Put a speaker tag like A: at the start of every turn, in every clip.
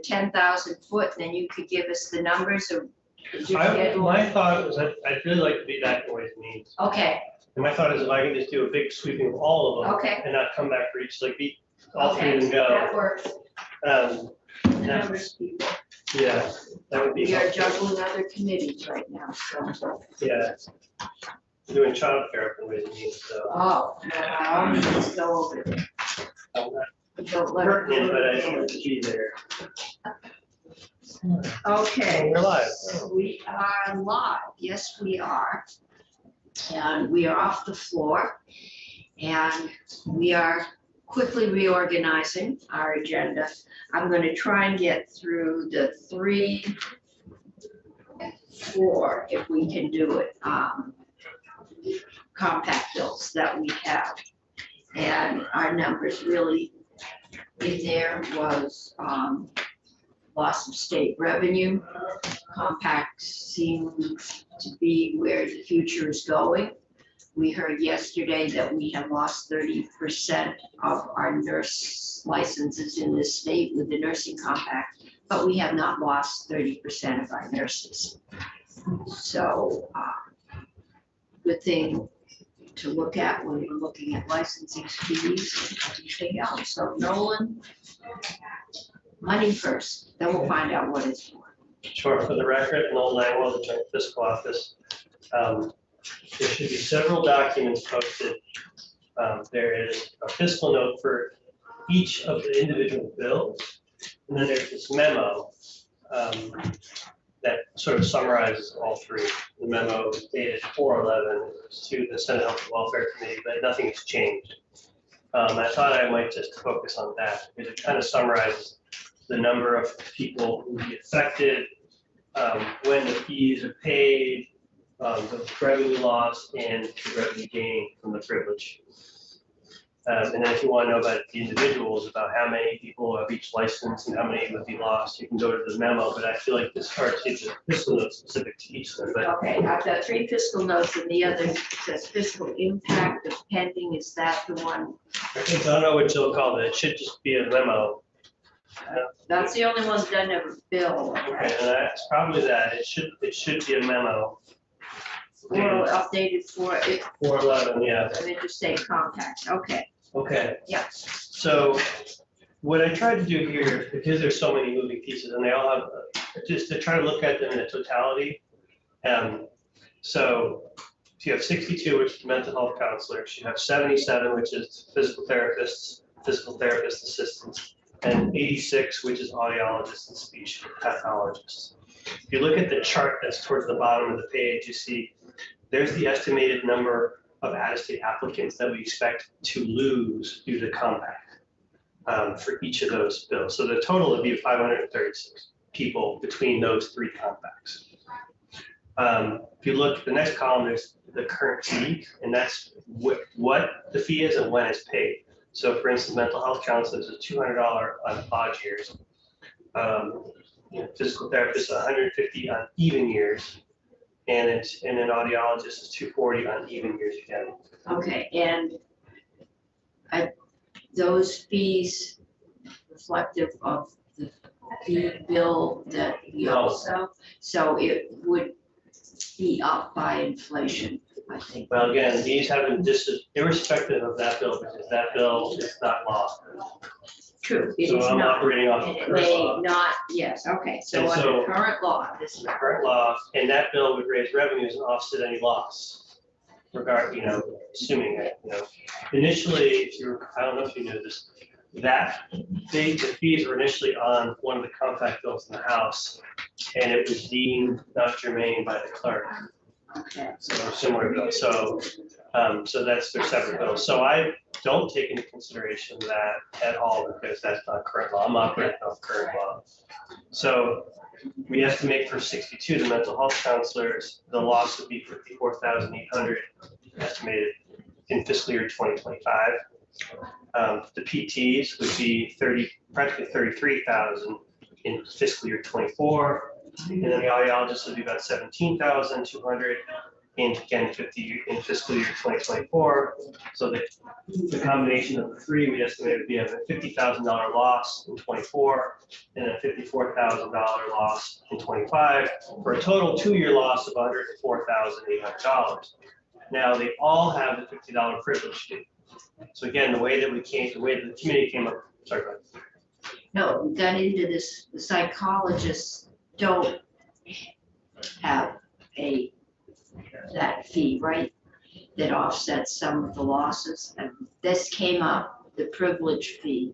A: 10,000 foot, then you could give us the numbers of your
B: My
A: schedule?
B: thought was I'd really like to be back in Ways and Means.
A: Okay,
B: And my thought is if I can just do a big sweeping of all of them.
A: Okay.
B: And not come back for each, like be all three
A: okay,
B: of them go.
A: that works.
B: The
A: Numbers, people.
B: Yeah, that would be
A: We are
B: helpful.
A: juggling other committees right now, so.
B: Yeah. Doing childcare for Ways and Means, so.
A: Oh, no, let's go over it.
B: I'm not
A: Don't let it
B: pertinent, but I
A: go.
B: need to be there.
A: Okay.
B: We're live.
A: We are live, yes, we are. And we are off the floor. And we are quickly reorganizing our agenda. I'm going to try and get through the 3, 4, if we can do it, compact bills that we have. And our numbers really in there was loss of state revenue. Compacts seem to be where the future is going. We heard yesterday that we have lost 30% of our nurse licenses in this state with the nursing compact, but we have not lost 30% of our nurses. So, good thing to look at when we're looking at licensing fees and everything else. So Nolan, money first, then we'll find out what it's for.
B: Sure, for the record, Noel Langwell, the Joint Fiscal Office. There should be several documents posted. There is a fiscal note for each of the individual bills. And then there's this memo that sort of summarizes all three. The memo is dated 4/11 to the Senate Health and Welfare Committee, but nothing has changed. I thought I might just focus on that because it kind of summarizes the number of people who will be affected, when the fees are paid, the revenue loss, and the revenue gain from the privilege. And then if you want to know about the individuals, about how many people have each license and how many would be lost, you can go to the memo, but I feel like this chart is a fiscal note specific to each of them. But
A: Okay, I've got 3 fiscal notes and the other says fiscal impact of pending. Is that the one?
B: I don't know what you'll call it. It should just be a memo.
A: That's the only one that doesn't have a bill.
B: Okay, and that's probably that. It should be a memo.
A: Or updated for it,
B: 4/11, yeah.
A: and it just say compact. Okay,
B: Okay.
A: yeah.
B: So what I tried to do here, because there's so many moving pieces and they all have, just to try to look at them in a totality. So you have 62, which is mental health counselors. You have 77, which is physical therapists, physical therapist assistants, and 86, which is audiologists and speech pathologists. If you look at the chart that's towards the bottom of the page, you see there's the estimated number of out-of-state applicants that we expect to lose due to compact for each of those bills. So the total would be 536 people between those 3 compacts. If you look at the next column, there's the current fee, and that's what the fee is and when it's paid. So for instance, mental health counselors is $200 on odd years. Physical therapists $150 on even years, and an audiologist is $240 on even years again.
A: Okay, and those fees reflective of the fee bill that we
B: No.
A: also, so it would be up by inflation, I think.
B: Well, again, these haven't, this is irrespective of that bill, because that bill is not law.
A: True, it
B: So
A: is
B: I'm
A: not.
B: operating off
A: And
B: of
A: it
B: current
A: may
B: law.
A: not, yes, okay, so
B: And
A: under
B: so-
A: current law, this is.
B: Current law, and that bill would raise revenues and offset any loss. Assuming that, initially, I don't know if you knew this, the fees were initially on one of the compact bills in the House, and it was deemed not germane by the clerk.
A: Okay,
B: So similar bill. So that's their separate bills. So I don't take into consideration that at all because that's not current law. I'm operating off current law. So we estimate for 62, the mental health counselors, the loss would be 54,800 estimated in fiscal year 2025. The PTs would be practically 33,000 in fiscal year 24. And then the audiologists would be about 17,200. in fiscal year 2024. So the combination of the three, we estimate would be a $50,000 loss in 24 and a $54,000 loss in 25 for a total 2-year loss of $104,800. Now they all have the $50 privilege fee. So again, the way that the community came up, sorry, go ahead.
A: No, we got into this, the psychologists don't have that fee, right? That offsets some of the losses, and this came up, the privilege fee,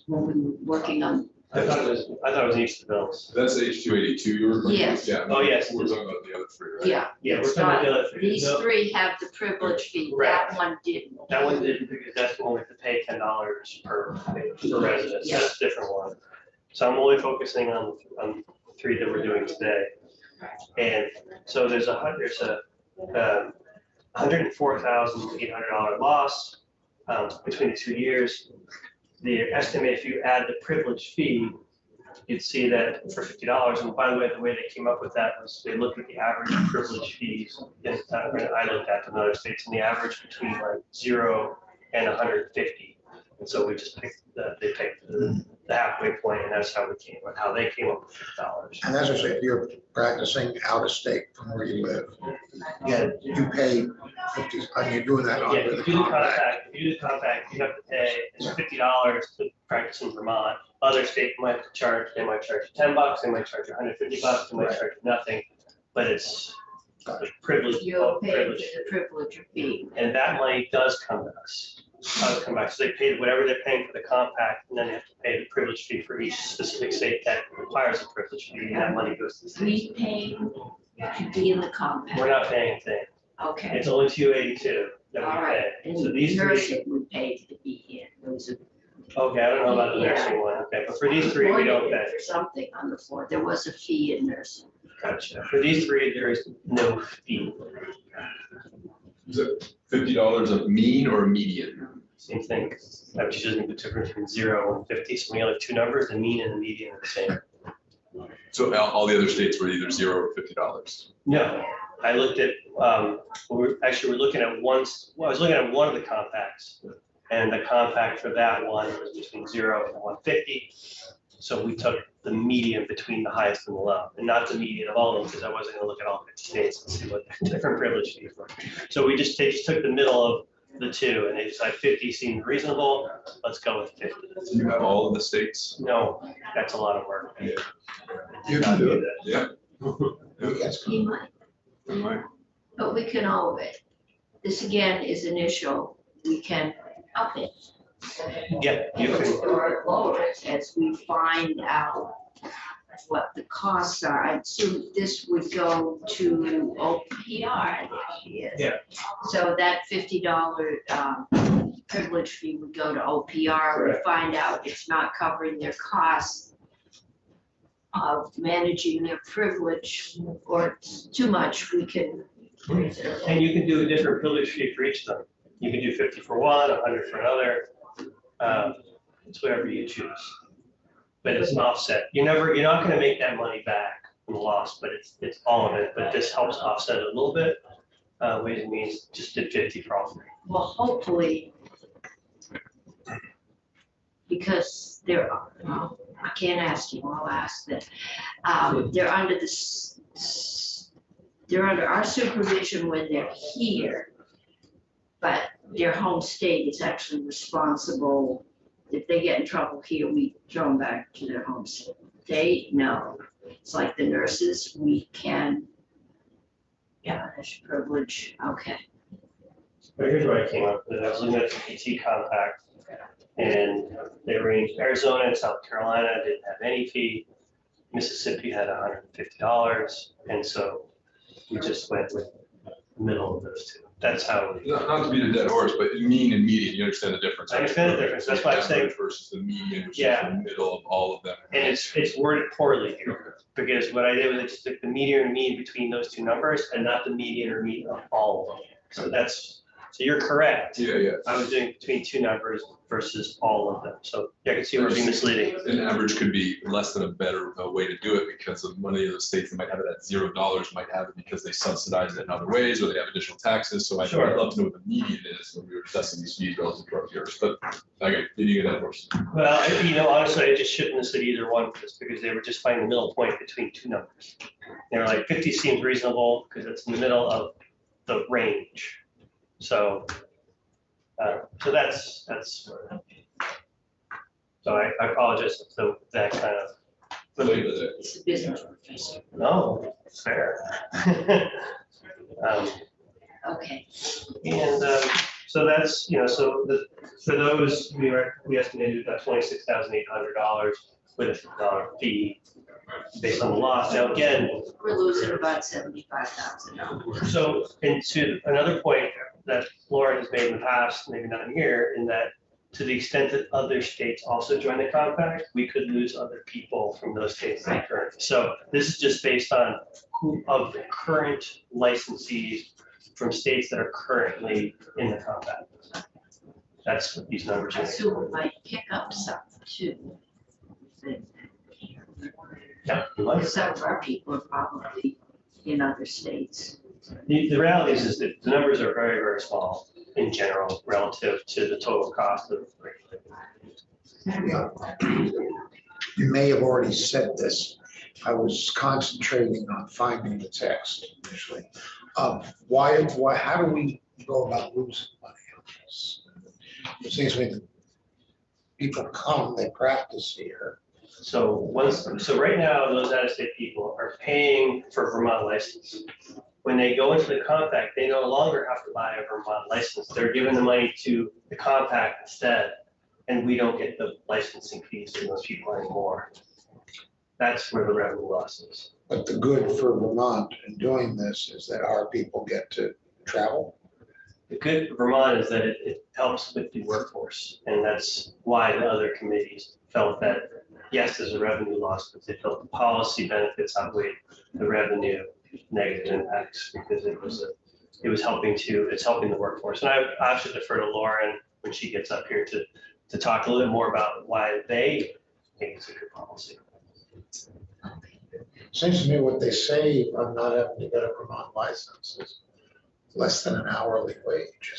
A: when we were working on,
B: I thought it was each of the bills.
C: That's H282 you were referring to?
A: Yes.
C: Yeah.
B: Oh, yes.
C: We're talking about the other three, right?
A: yeah.
B: Yeah, we're
A: it's
B: talking about
A: not-
B: the other three.
A: These
B: No,
A: three have the privilege fee,
B: Correct.
A: that one didn't.
B: that one didn't, because that's the one we have to pay $10 per resident, so that's a different one. So I'm only focusing on the three that we're doing today. And so there's a $104,800 loss between the 2 years. The estimate, if you add the privilege fee, you'd see that for $50, and by the way they came up with that was they looked at the average privilege fees, and I looked at in other states, and the average between like 0 and 150. And so we just picked they picked the halfway point, and that's how they came up with $50.
D: And as I say, if you're practicing out of state from where you live,
B: Yeah,
D: you pay 50, and you're doing that
B: yeah,
D: under
B: if
D: the
B: you do the
D: compact.
B: compact, you have to pay $50 to practice in Vermont. Other states might charge, they might charge you $10, they might charge you $150, they might
D: Right.
B: charge you nothing, but it's the privilege,
A: You'll pay
B: privilege.
A: the privilege fee.
B: And that money does come to us, come back. So they paid whatever they're paying for the compact, and then they have to pay the privilege fee for each specific state that requires a privilege fee, and that money goes to the state.
A: We pay to be in the
B: We're
A: compact,
B: not paying a thing.
A: okay.
B: It's only 282 that
A: All
B: we
A: right,
B: pay.
A: and
B: So these three,
A: nursing we paid to be here, those are.
B: okay, I don't know about the
A: Yeah.
B: nursing one, okay, but for these three, we don't pay.
A: For something on the floor, there was a fee in nursing.
B: Gotcha. For these three, there is no fee.
C: Is it $50 a mean or a median?
B: Same thing. I'm just using the difference between 0 and 50. So we only have two numbers, the mean and the median are the same.
C: So all the other states were either 0 or $50.
B: No, I looked at, we're looking at I was looking at one of the compacts. And the compact for that one was between 0 and 150. So we took the median between the highest and the low, and not the median of all of them, because I wasn't gonna look at all 50 states and see what the different privilege fees were. So they just took the middle of the two, and they decided 50 seemed reasonable, let's go with 50.
C: Do you have all of the states?
B: No, that's a lot of work.
C: Yeah.
D: You can do it.
C: Yeah.
D: Yes.
A: He might,
C: Right.
A: but we can all, this again is initial, we can up it.
B: Yeah, you can,
A: Or lower it as we find out what the costs are. I assume this would go to OPR this year.
B: Yeah.
A: So that $50 privilege fee would go to OPR. We
B: Correct.
A: find out it's not covering their costs of managing their privilege, or it's too much, we can.
B: and you can do a different privilege fee for each of them. You can do 50 for one, 100 for another. It's whatever you choose. But it's an offset. You're not gonna make that money back from the loss, but it's all of it. But this helps offset it a little bit. Ways and Means just did 50 for all three.
A: Well, hopefully, because they're, well, I can't ask you, I'll ask that. They're under they're under our supervision when they're here, but their home state is actually responsible. If they get in trouble here, we throw them back to their home state. No, it's like the nurses, we can, yeah, that's privilege, okay.
B: But here's where I came up with it. I was looking at the PT compact, and they ranged Arizona and South Carolina didn't have any fee. Mississippi had $150, and so we just went with the middle of those two. That's how.
C: Not to beat a dead horse, but mean and median, you understand the difference.
B: I understand the difference. That's why I'm saying-
C: Average versus the median, which is
B: Yeah.
C: the middle of all of them.
B: And it's worded poorly here, because what I did was I just took the median and mean between those two numbers and not the median or mean of all of them. So So you're correct.
C: Yeah.
B: I was doing between two numbers versus all of them. So yeah, I can see where it'd be misleading.
C: An average could be less than a better way to do it because of many of the states that might have it at $0 might have it because they subsidize it in other ways or they have additional taxes. So I'd
B: Sure.
C: love to know what the median is when we were assessing these fees relative to our peers. But okay, you get that horse.
B: Well, honestly, I just shouldn't have said either one just because they were just finding the middle point between two numbers. They were like 50 seems reasonable because it's in the middle of the range. So, so that's. So I apologize if that kind of.
A: It's a business professor.
B: No, it's fair.
A: Okay,
B: And so that's, for those, we estimated about $26,800 with a $50 fee based on the loss. Now, again,
A: we're losing about $75,000.
B: so, and to another point that Lauren has made in the past, maybe not here, in that to the extent that other states also join the compact, we could lose other people from those states that are current. So this is just based on who of the current licensees from states that are currently in the compact. That's what these numbers
A: I
B: are.
A: assume we might pick up some too.
B: Yeah, you might.
A: Some of our people are probably in other states.
B: The reality is that the numbers are very, very small in general relative to the total cost of regulating.
D: You may have already said this. I was concentrating on finding the text initially. How do we go about losing money on this? It seems to me that people come, they practice here.
B: So right now, those out-of-state people are paying for a Vermont license. When they go into the compact, they no longer have to buy a Vermont license. They're giving the money to the compact instead, and we don't get the licensing fees from those people anymore. That's where the revenue loss is.
D: But the good for Vermont in doing this is that our people get to travel.
B: The good for Vermont is that it helps with the workforce, and that's why the other committees felt that, yes, there's a revenue loss, but they felt the policy benefits outweigh the revenue negative impacts because it's helping the workforce. And I should defer to Lauren when she gets up here to talk a little bit more about why they think it's a good policy.
D: Seems to me what they save on not having to get a Vermont license is less than an hourly wage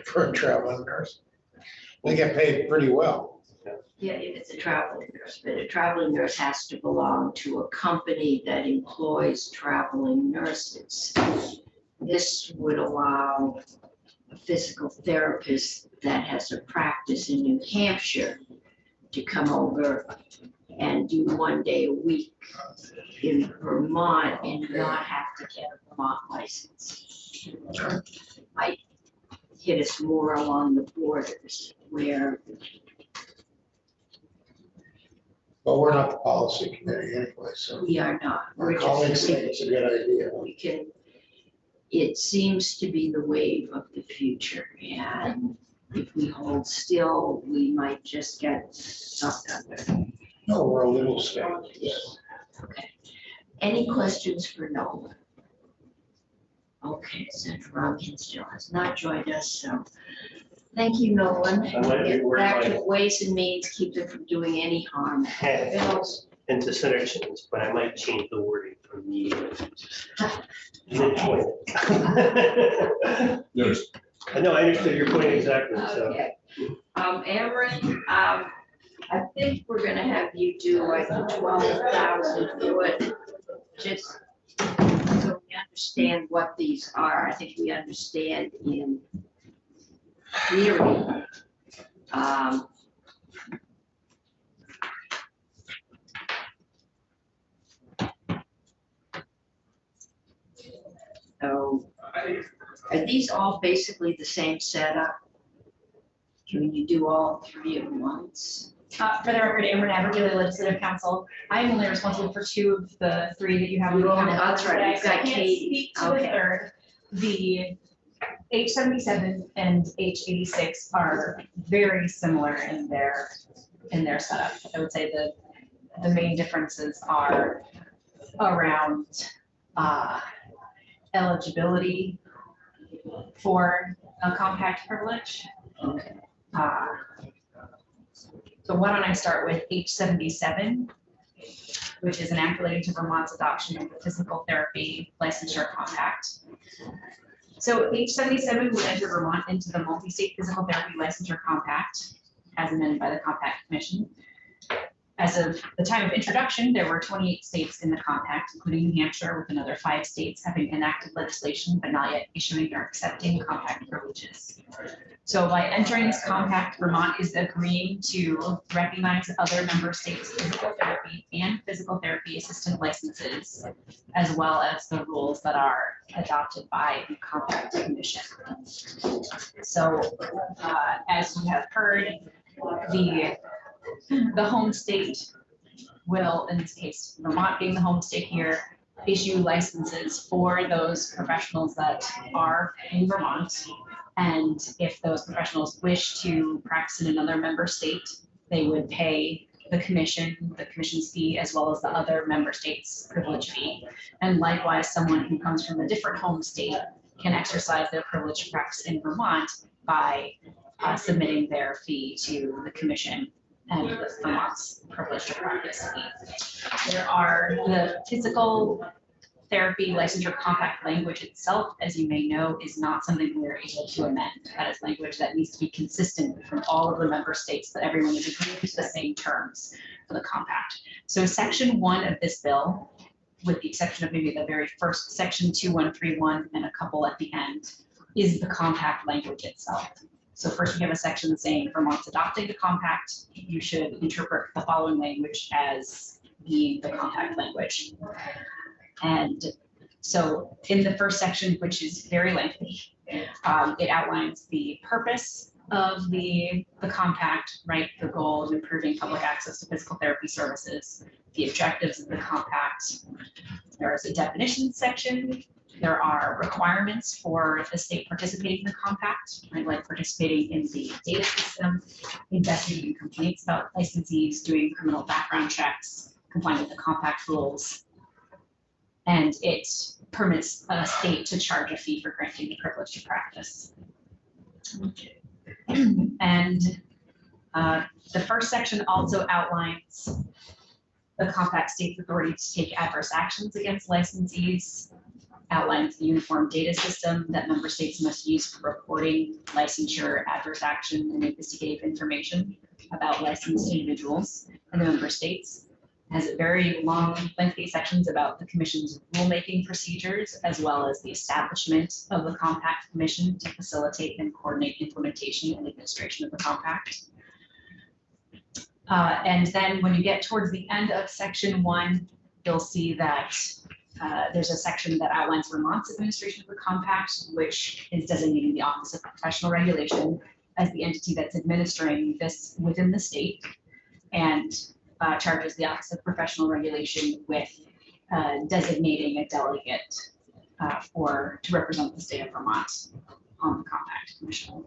D: for a traveling nurse. They get paid pretty well.
A: Yeah, if it's a traveling nurse, but a traveling nurse has to belong to a company that employs traveling nurses. This would allow a physical therapist that has a practice in New Hampshire to come over and do 1 day a week in Vermont and not have to get a Vermont license. Might hit us more along the borders where.
D: But we're not the policy committee anyway, so
A: We are not.
D: our
A: We're just-
D: colleagues think it's a good idea.
A: We can, it seems to be the wave of the future, and if we hold still, we might just get sucked under.
D: No, we're a little state.
A: Yes. Okay. Any questions for Nolan? Okay, Senator Rumkin still has not joined us, so thank you, Nolan.
B: I might be
A: Get
B: worried
A: back
B: by-
A: to Ways and Means, keep them from doing any harm. Bills.
B: And to Senator Chins, but I might change the wording from me. Midpoint.
C: There's
B: No, I understood your point exactly, so.
A: Okay. Aaron, I think we're gonna have you do like a 12,000 foot, just so we understand what these are. I think we understand in theory. So are these all basically the same setup? Can you do all three at once?
E: For the record, Amber Navigili, Legislative Council. I am only responsible for two of the three that you have on the
A: Oh,
E: calendar
A: that's right.
E: today,
A: You've
E: so I
A: got
E: can't
A: Katie.
E: speak to the
A: Okay.
E: third. The H77 and H86 are very similar in their setup. I would say the main differences are around eligibility for a compact privilege.
A: Okay.
E: So why don't I start with H77, which is an act relating to Vermont's adoption of the physical therapy licensure compact. So H77 would enter Vermont into the multi-state physical therapy licensure compact as amended by the Compact Commission. As of the time of introduction, there were 28 states in the compact, including New Hampshire, with another 5 states having enacted legislation but not yet issuing or accepting compact privileges. So by entering this compact, Vermont is agreeing to recognize other member states' physical therapy and physical therapy assistant licenses, as well as the rules that are adopted by the Compact Commission. So as you have heard, the home state will, in this case, Vermont being the home state here, issue licenses for those professionals that are in Vermont. And if those professionals wish to practice in another member state, they would pay the commission's fee, as well as the other member state's privilege fee. And likewise, someone who comes from a different home state can exercise their privilege to practice in Vermont by submitting their fee to the commission and the Vermont's privilege to practice fee. There are the physical therapy licensure compact language itself, as you may know, is not something we're able to amend. That is language that needs to be consistent from all of the member states, that everyone is agreeing to the same terms for the compact. So section 1 of this bill, with the exception of maybe the very first section 2131 and a couple at the end, is the compact language itself. So first we have a section saying Vermont's adopting the compact. You should interpret the following language as being the compact language. And so in the first section, which is very lengthy, it outlines the purpose of the compact, right? The goal of improving public access to physical therapy services, the objectives of the compact. There is a definition section. There are requirements for the state participating in the compact, right? Like participating in the data system, investigating complaints about licensees, doing criminal background checks, complying with the compact rules. And it permits a state to charge a fee for granting the privilege to practice. And the first section also outlines the compact state's authority to take adverse actions against licensees, outlines the uniform data system that member states must use for reporting licensure, adverse action, and investigative information about licensed individuals in the member states. It has very long, lengthy sections about the commission's rulemaking procedures, as well as the establishment of the Compact Commission to facilitate and coordinate implementation and administration of the compact. And then when you get towards the end of section 1, you'll see that there's a section that outlines Vermont's administration of the compact, which is designating the Office of Professional Regulation as the entity that's administering this within the state, and charges the Office of Professional Regulation with designating a delegate to represent the state of Vermont on the Compact Commission.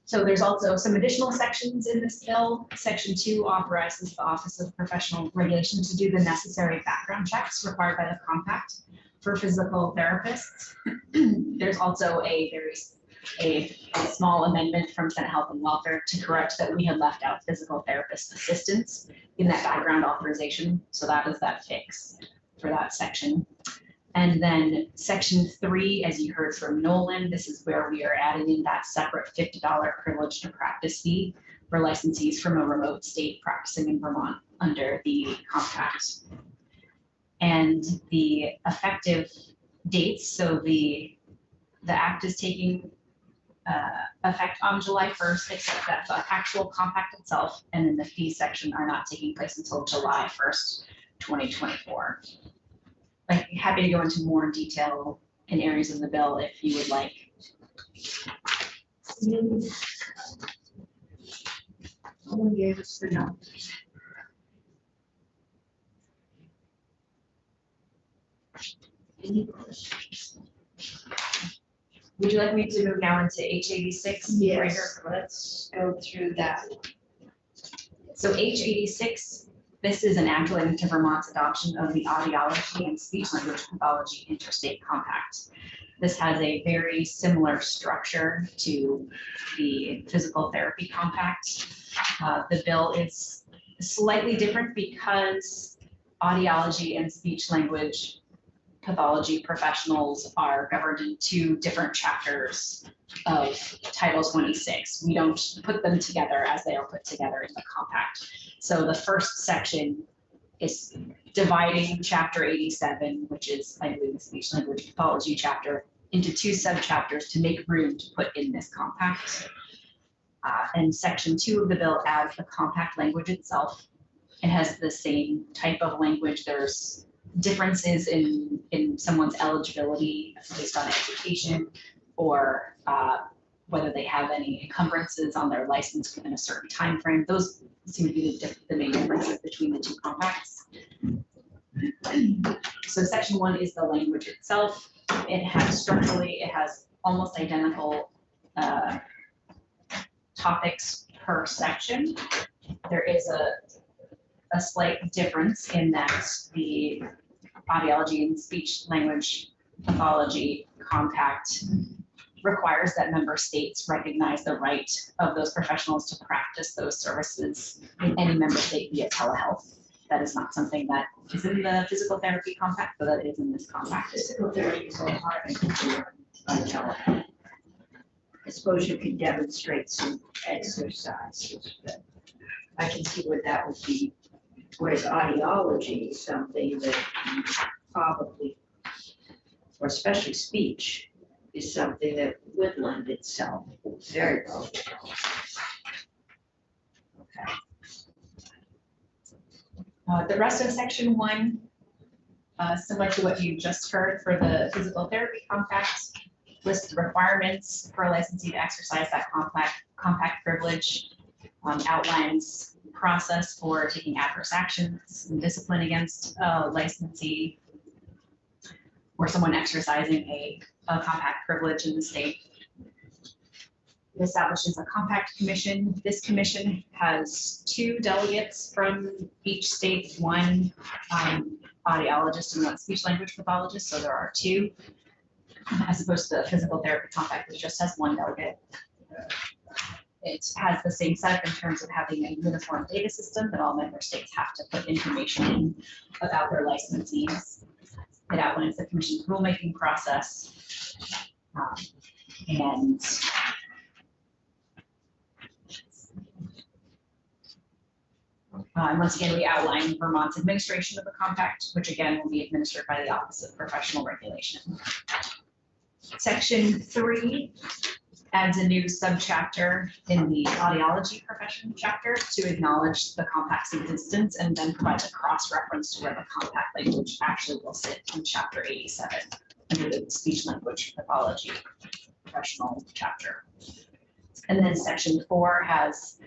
E: So there's also some additional sections in this bill. Section 2 authorizes the Office of Professional Regulation to do the necessary background checks required by the compact for physical therapists. There's also a small amendment from Senate Health and Welfare to correct that we had left out physical therapist assistance in that background authorization. So that is that fix for that section. And then section 3, as you heard from Nolan, this is where we are adding in that separate $50 privilege to practice fee for licensees from a remote state practicing in Vermont under the compact. And the effective dates, so the act is taking effect on July 1st, except that the actual compact itself and then the fee section are not taking place until July 1st, 2024. I'm happy to go into more detail in areas of the bill if you would like.
A: Someone gave us the numbers. Any questions?
E: Would you like me to move now into H86?
A: Yes, let's go through that.
E: So H86, this is an act relating to Vermont's adoption of the Audiology and Speech Language Pathology Interstate Compact. This has a very similar structure to the physical therapy compact. The bill is slightly different because audiology and speech language pathology professionals are governed in two different chapters of Title 26. We don't put them together as they are put together in the compact. So the first section is dividing Chapter 87, which is, I believe, the speech language pathology chapter, into two subchapters to make room to put in this compact. And Section 2 of the bill adds the compact language itself. It has the same type of language. There's differences in someone's eligibility based on education or whether they have any encumbrances on their license within a certain time frame. Those seem to be the main differences between the two compacts. So Section 1 is the language itself. It has almost identical topics per section. There is a slight difference in that the audiology and speech language pathology compact requires that member states recognize the right of those professionals to practice those services in any member state via telehealth. That is not something that is in the physical therapy compact, but that is in this compact.
A: Physical therapy is so hard to do on telehealth. I suppose you can demonstrate some exercises, but I can see where that would be. Whereas audiology is something that you probably, or especially speech, is something that would lend itself very well. Okay.
E: The rest of Section 1, similar to what you just heard for the physical therapy compact, lists the requirements for a licensee to exercise that compact privilege, outlines process for taking adverse actions and discipline against a licensee or someone exercising a compact privilege in the state. It establishes a compact commission. This commission has 2 delegates from each state, 1 audiologist and 1 speech language pathologist, so there are 2, as opposed to the physical therapy compact, which just has 1 delegate. It has the same setup in terms of having a uniform data system that all member states have to put information in about their licensees. It outlines the commission's rulemaking process. And once again, we outline Vermont's administration of the compact, which again will be administered by the Office of Professional Regulation. Section 3 adds a new subchapter in the audiology profession chapter to acknowledge the compact's existence and then provides a cross-reference to where the compact language actually will sit in Chapter 87 under the speech language pathology professional chapter. And then Section 4 has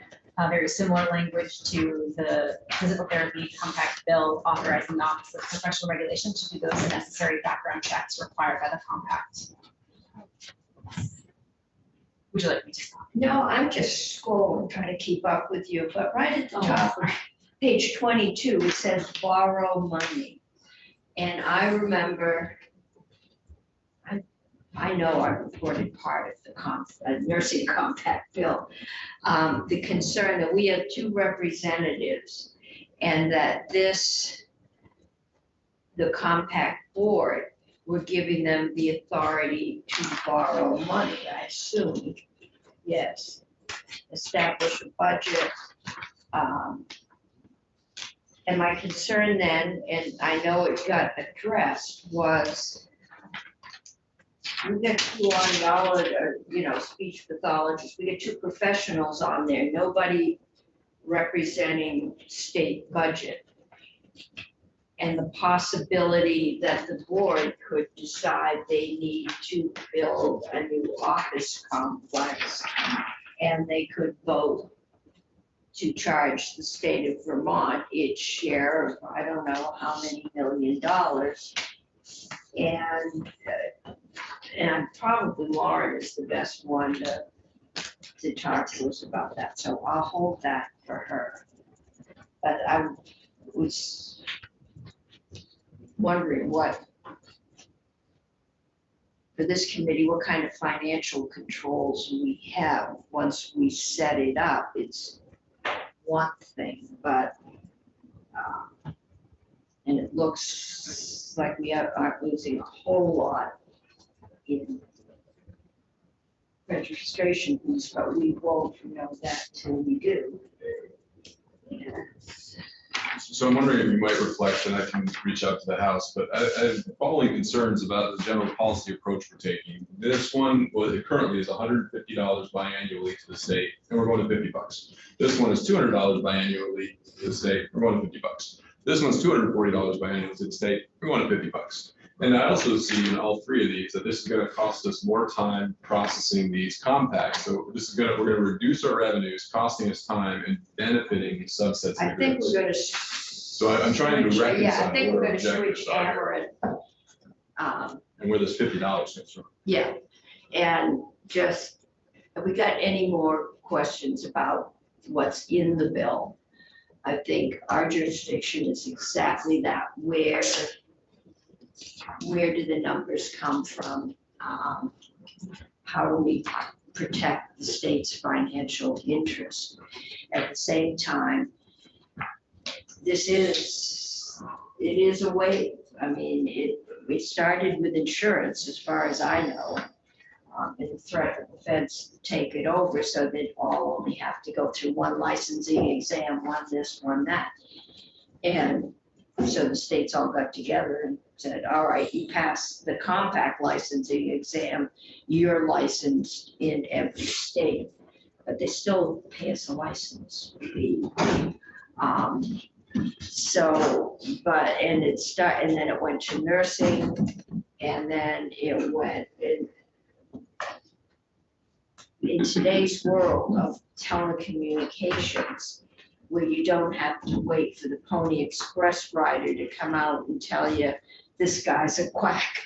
E: very similar language to the physical therapy compact bill, authorizing the Office of Professional Regulation to do those necessary background checks required by the compact. Would you like me to stop?
A: No, I'm just scrolling, trying to keep up with you, but right at the top, page 22, it says borrow money. And I remember, I know I reported part of the nursing compact bill. The concern that we have 2 representatives and that the compact board, we're giving them the authority to borrow money, I assume. Yes. Establish a budget. And my concern then, and I know it got addressed, was we got 2 audiologists, speech pathologists, we get 2 professionals on there, nobody representing state budget. And the possibility that the board could decide they need to build a new office complex and they could vote to charge the state of Vermont its share of, I don't know how many $1 million. And probably Lauren is the best one to talk to us about that. So I'll hold that for her. But I was wondering what for this committee, what kind of financial controls we have. Once we set it up, it's one thing, but, and it looks like we aren't losing a whole lot in registration fees, but we won't know that till we do. Yes.
C: So I'm wondering if you might reflect, and I can reach out to the House, but I have the following concerns about the general policy approach we're taking. This one, well, it currently is $150 biannually to the state, and we're going to $50. This one is $200 biannually to the state, we're going to $50. This one's $240 biannually to the state, we're going to $50. And I also see in all three of these that this is going to cost us more time processing these compacts. So this is we're going to reduce our revenues, costing us time and benefiting these subsets.
A: I
C: of
A: think
C: groups.
A: we're gonna.
C: So I'm trying to reconcile.
A: Yeah, I think
C: what
A: we're
C: our
A: gonna
C: objectives
A: switch
C: are here
A: Ameren.
C: and where this $50 comes from.
A: Yeah, and just, have we got any more questions about what's in the bill? I think our jurisdiction is exactly that, where do the numbers come from? How do we protect the state's financial interest? At the same time, it is a wave. I mean, we started with insurance, as far as I know, and the threat of the feds to take it over, so they all only have to go through one licensing exam, one this, one that. And so the states all got together and said, all right, you passed the compact licensing exam, you're licensed in every state, but they still pay us a license fee. So, and then it went to nursing, and then it went in today's world of telecommunications, where you don't have to wait for the Pony Express rider to come out and tell you, this guy's a quack.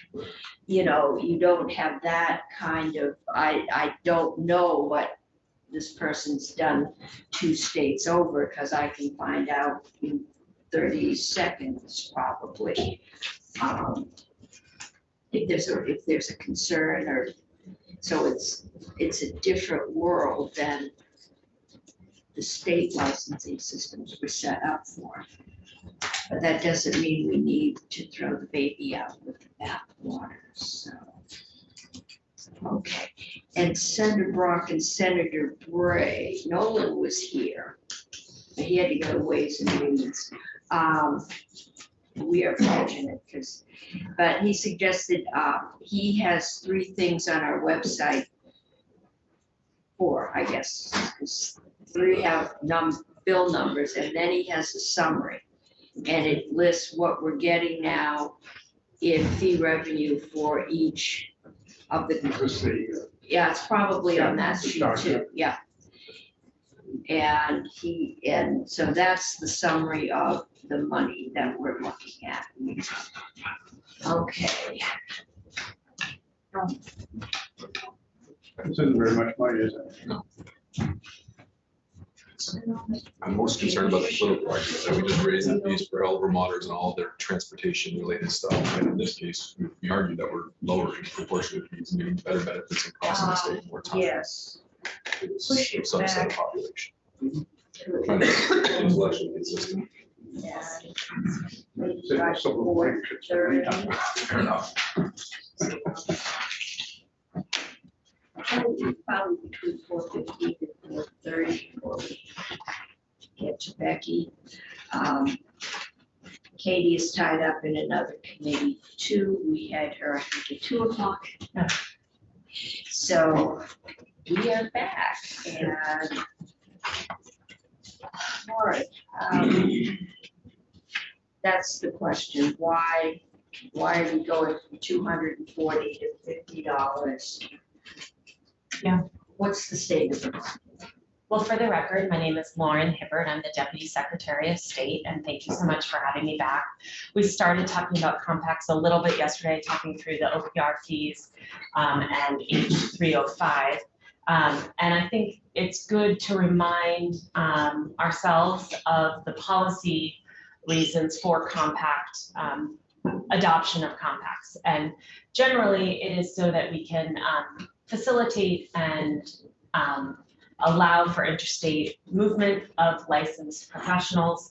A: You know, you don't have that kind of, I don't know what this person's done 2 states over, because I can find out in 30 seconds probably. If there's a concern, or, so it's a different world than the state licensing systems were set up for. But that doesn't mean we need to throw the baby out with the bathwater, so. Okay, and Senator Brock and Senator Bray, Nolan was here, but he had to go to Ways and Means. We are fortunate, but he suggested, he has 3 things on our website, 4, I guess, because 3 have bill numbers, and then he has a summary. And it lists what we're getting now in fee revenue for each of the. Yeah, it's probably on that sheet too, yeah. And so that's the summary of the money that we're looking at. Okay.
F: This isn't very much money, is it?
C: I'm most concerned about the political argument that we just raised the fees for all Vermonters and all their transportation related stuff. And in this case, we argue that we're lowering proportionate fees and giving better benefits and costing the state more time.
A: Yes.
C: to this
A: Push it
C: subset of
A: back.
C: the population. Trying to be intellectually consistent.
A: Yeah.
F: Say civil rights, it's
C: Fair enough.
A: Probably between 4:50 and 4:30 before we get to Becky. Katie is tied up in another committee too. We had her, I think, at 2 o'clock. So we are back and all right. That's the question. Why are we going from $240 to $50?
E: Yeah.
A: What's the state of it?
G: Well, for the record, my name is Lauren Hibbert. I'm the Deputy Secretary of State, and thank you so much for having me back. We started talking about compacts a little bit yesterday, talking through the OPR fees and H305. And I think it's good to remind ourselves of the policy reasons for compact adoption of compacts. And generally, it is so that we can facilitate and allow for interstate movement of licensed professionals.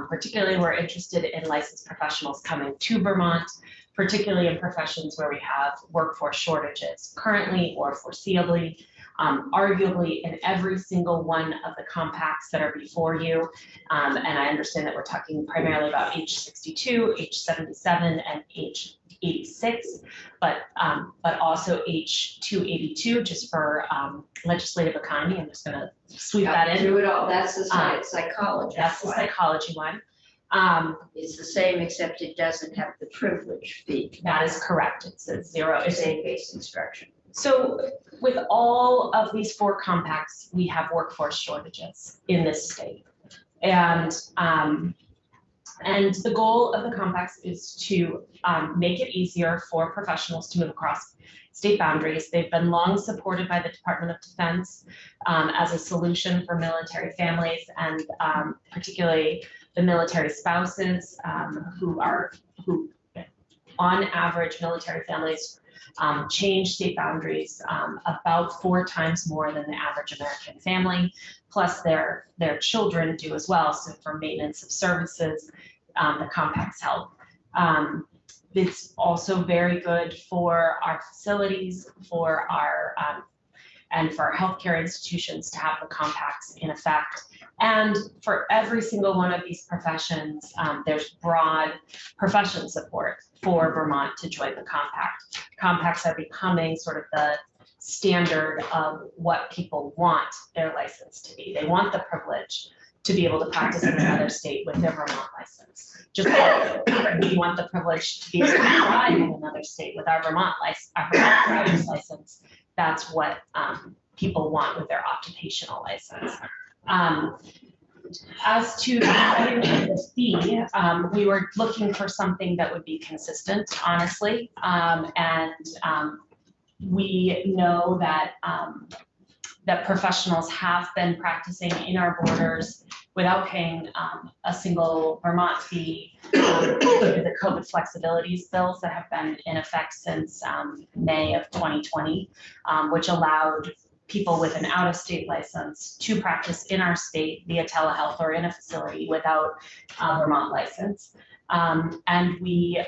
G: Particularly, we're interested in licensed professionals coming to Vermont, particularly in professions where we have workforce shortages currently or foreseeably. Arguably in every single one of the compacts that are before you. And I understand that we're talking primarily about H62, H77, and H86, but also H282, just for legislative economy. I'm just gonna sweep that in.
A: Do it all, that's the psychology.
G: That's the psychology one.
A: It's the same, except it doesn't have the privilege fee.
G: That is correct. It's a zero. It's
A: State-based instruction.
G: So with all of these 4 compacts, we have workforce shortages in this state. And the goal of the compacts is to make it easier for professionals to move across state boundaries. They've been long supported by the Department of Defense as a solution for military families and particularly the military spouses who on average, military families change state boundaries about 4 times more than the average American family, plus their children do as well. So for maintenance of services, the compacts help. It's also very good for our facilities, for our and for our healthcare institutions to have the compacts in effect. And for every single one of these professions, there's broad profession support for Vermont to join the compact. Compacts are becoming sort of the standard of what people want their license to be. They want the privilege to be able to practice in another state with their Vermont license. Just like we want the privilege to be able to drive in another state with our Vermont driver's license. That's what people want with their occupational license. As to the fee, we were looking for something that would be consistent, honestly, and we know that that professionals have been practicing in our borders without paying a single Vermont fee. The COVID flexibilities bills that have been in effect since May of 2020, which allowed people with an out-of-state license to practice in our state via telehealth or in a facility without a Vermont license. And we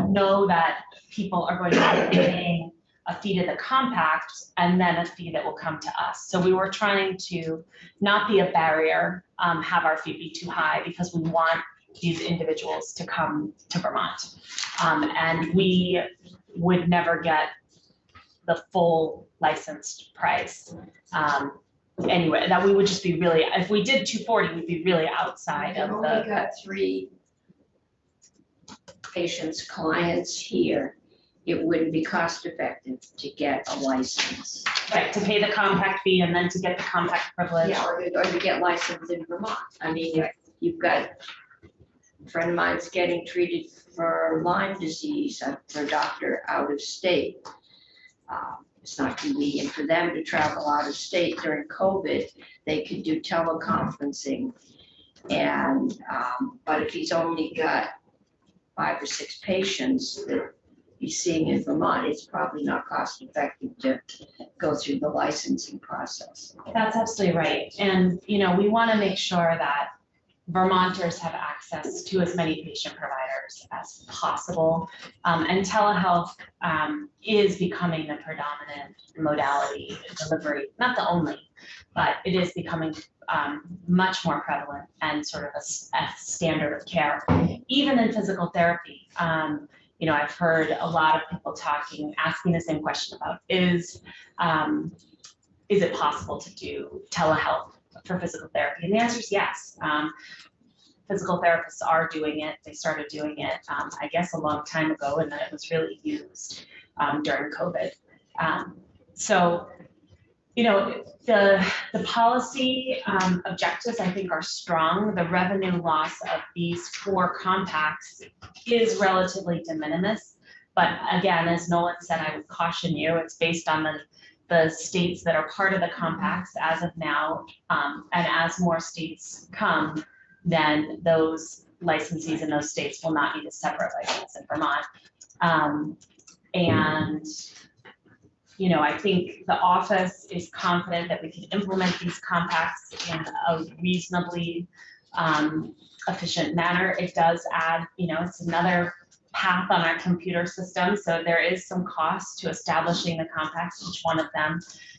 G: know that people are going to be paying a fee to the compact and then a fee that will come to us. So we were trying to not be a barrier, have our fee be too high, because we want these individuals to come to Vermont. And we would never get the full licensed price. Anyway, that we would just be really, if we did 240, we'd be really outside of
A: We've
G: the.
A: only got 3 patients, clients here. It wouldn't be cost effective to get a license.
G: Right, to pay the compact fee and then to get the compact privilege.
A: Yeah, or to get licensed in Vermont. I mean, you've got, a friend of mine's getting treated for Lyme disease for a doctor out of state. It's not convenient for them to travel out of state during COVID. They could do teleconferencing. And, but if he's only got 5 or 6 patients that he's seeing in Vermont, it's probably not cost effective to go through the licensing process.
G: That's absolutely right. And, you know, we want to make sure that Vermonters have access to as many patient providers as possible. And telehealth is becoming the predominant modality delivery, not the only, but it is becoming much more prevalent and sort of a standard of care, even in physical therapy. You know, I've heard a lot of people asking the same question about, is it possible to do telehealth for physical therapy? And the answer is yes. Physical therapists are doing it. They started doing it, I guess, a long time ago, and then it was really used during COVID. So, you know, the policy objectives, I think, are strong. The revenue loss of these 4 compacts is relatively de minimis. But again, as Nolan said, I would caution you, it's based on the states that are part of the compacts as of now. And as more states come, then those licensees in those states will not need a separate license in Vermont. And, you know, I think the office is confident that we can implement these compacts in a reasonably efficient manner. It does add, you know, it's another path on our computer system. So there is some cost to establishing the compacts, each one of them.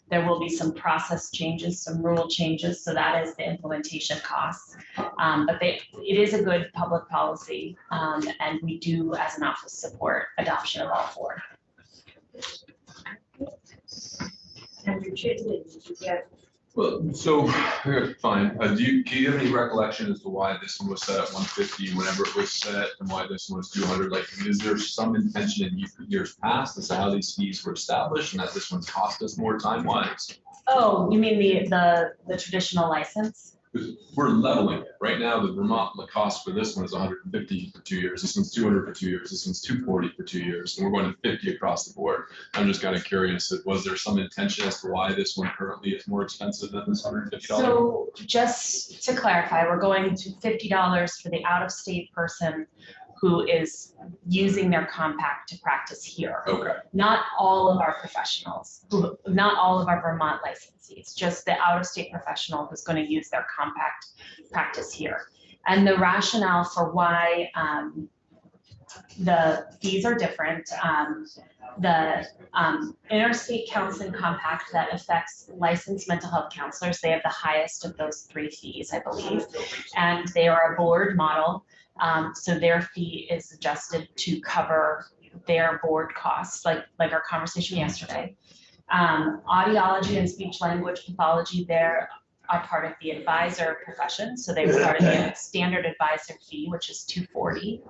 G: There will be some process changes, some rule changes. So that is the implementation costs. But it is a good public policy. And we do, as an office, support adoption of all four.
A: Andrew Chitley, did you get?
C: Well, so, fine, do you have any recollection as to why this one was set at 150 whenever it was set, and why this one was 200? Like, is there some intention in years past as to how these fees were established, and that this one's cost us more time-wise?
G: Oh, you mean the traditional license?
C: Because we're leveling it. Right now, the Vermont, the cost for this one is 150 for 2 years, this one's 200 for 2 years, this one's 240 for 2 years, and we're going to 50 across the board. I'm just kind of curious, was there some intention as to why this one currently is more expensive than this $150?
G: So just to clarify, we're going to $50 for the out-of-state person who is using their compact to practice here.
C: Okay,
G: Not all of our professionals, not all of our Vermont licensees, just the out-of-state professional who's going to use their compact practice here. And the rationale for why the fees are different, the interstate counseling compact that affects licensed mental health counselors, they have the highest of those 3 fees, I believe. And they are a board model. So their fee is adjusted to cover their board costs, like our conversation yesterday. Audiology and speech language pathology, they're are part of the advisor profession. So they were part of the standard advisor fee, which is $240.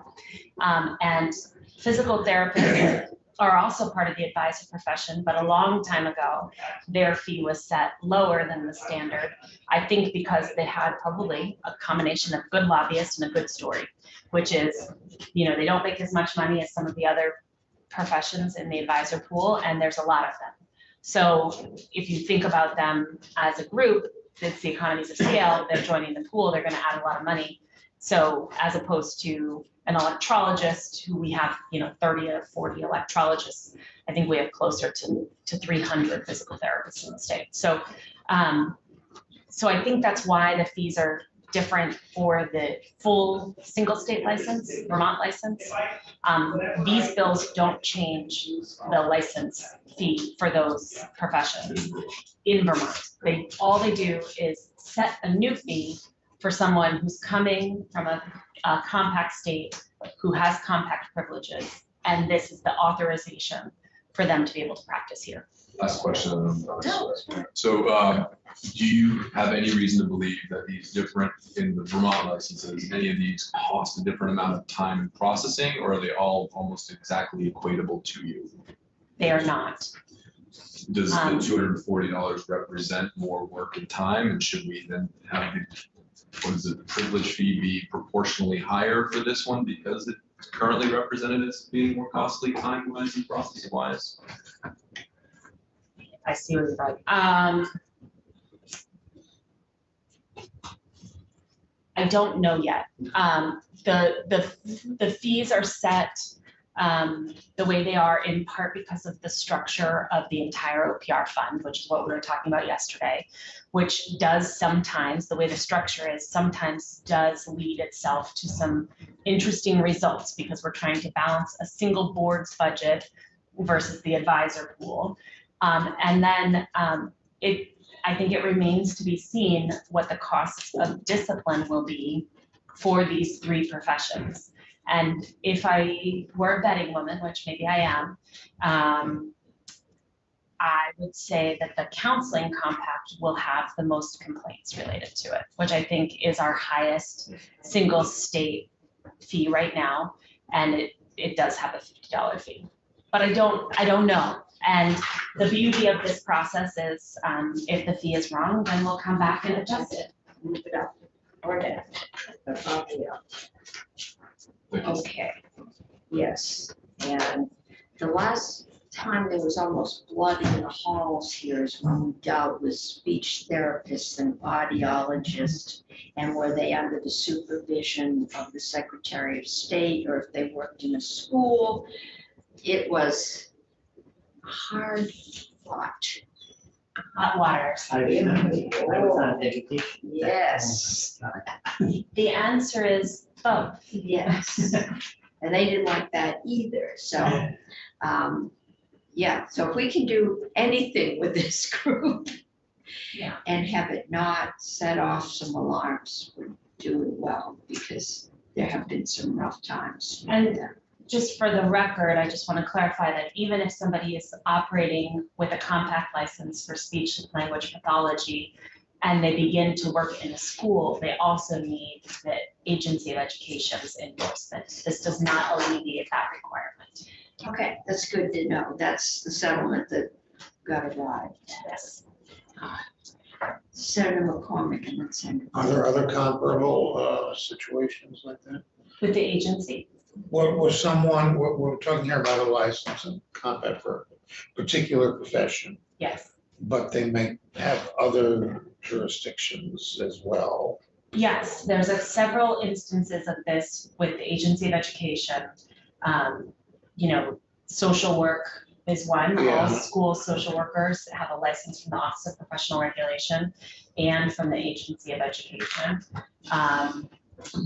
G: And physical therapists are also part of the advisor profession, but a long time ago, their fee was set lower than the standard. I think because they had probably a combination of good lobbyists and a good story, which is, you know, they don't make as much money as some of the other professions in the advisor pool, and there's a lot of them. So if you think about them as a group, it's the economies of scale, they're joining the pool, they're gonna add a lot of money. So as opposed to an electrologist who we have, you know, 30 or 40 electrologists, I think we have closer to 300 physical therapists in the state. So, so I think that's why the fees are different for the full single state license, Vermont license. These bills don't change the license fee for those professions in Vermont. All they do is set a new fee for someone who's coming from a compact state who has compact privileges, and this is the authorization for them to be able to practice here.
C: Last question. So do you have any reason to believe that these different, in the Vermont licenses, any of these cost a different amount of time in processing, or are they all almost exactly equatable to you?
G: They are not.
C: Does the $240 represent more work and time, and should we then have the privilege fee be proportionally higher for this one because it's currently represented as being more costly time-wise and process-wise?
G: I see what you're like. I don't know yet. The fees are set the way they are in part because of the structure of the entire OPR fund, which is what we were talking about yesterday, which does sometimes, the way the structure is, sometimes does lead itself to some interesting results because we're trying to balance a single board's budget versus the advisor pool. And then I think it remains to be seen what the costs of discipline will be for these 3 professions. And if I were a betting woman, which maybe I am, I would say that the counseling compact will have the most complaints related to it, which I think is our highest single state fee right now. And it does have a $50 fee, but I don't know. And the beauty of this process is if the fee is wrong, then we'll come back and adjust it.
A: Move it up or down. Okay, yes, and the last time there was almost blood in the halls here is when we dealt with speech therapists and audiologists. And were they under the supervision of the Secretary of State, or if they worked in a school? It was hard fought.
G: Hot waters.
H: I was on education.
A: Yes,
G: The answer is both.
A: yes. And they didn't like that either, so, yeah, so if we can do anything with this group
G: Yeah.
A: and have it not set off some alarms, we're doing well, because there have been some rough times.
G: And just for the record, I just want to clarify that even if somebody is operating with a compact license for speech language pathology and they begin to work in a school, they also need the Agency of Education's endorsement. This does not alleviate that requirement.
A: Okay, that's good to know. That's the settlement that got arrived.
G: Yes.
A: Senator McCormick and then Senator.
D: Are there other comparable situations like that?
G: With the agency.
D: What was someone, we're talking here about a license and compact for a particular profession,
G: Yes.
D: but they may have other jurisdictions as well.
G: Yes, there's several instances of this with the Agency of Education. You know, social work is one. All
D: Yeah.
G: school social workers have a license from the Office of Professional Regulation and from the Agency of Education.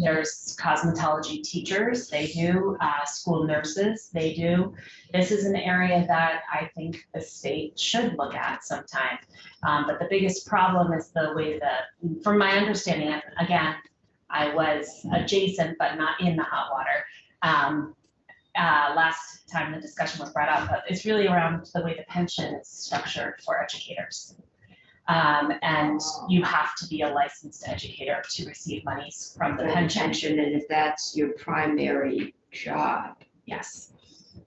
G: There's cosmetology teachers, they do, school nurses, they do. This is an area that I think the state should look at sometime. But the biggest problem is the way that, from my understanding, and again, I was adjacent but not in the hot water. Last time the discussion was brought up, but it's really around the way the pension is structured for educators. And you have to be a licensed educator to receive monies from the pension.
A: Pension, and if that's your primary job,
G: Yes.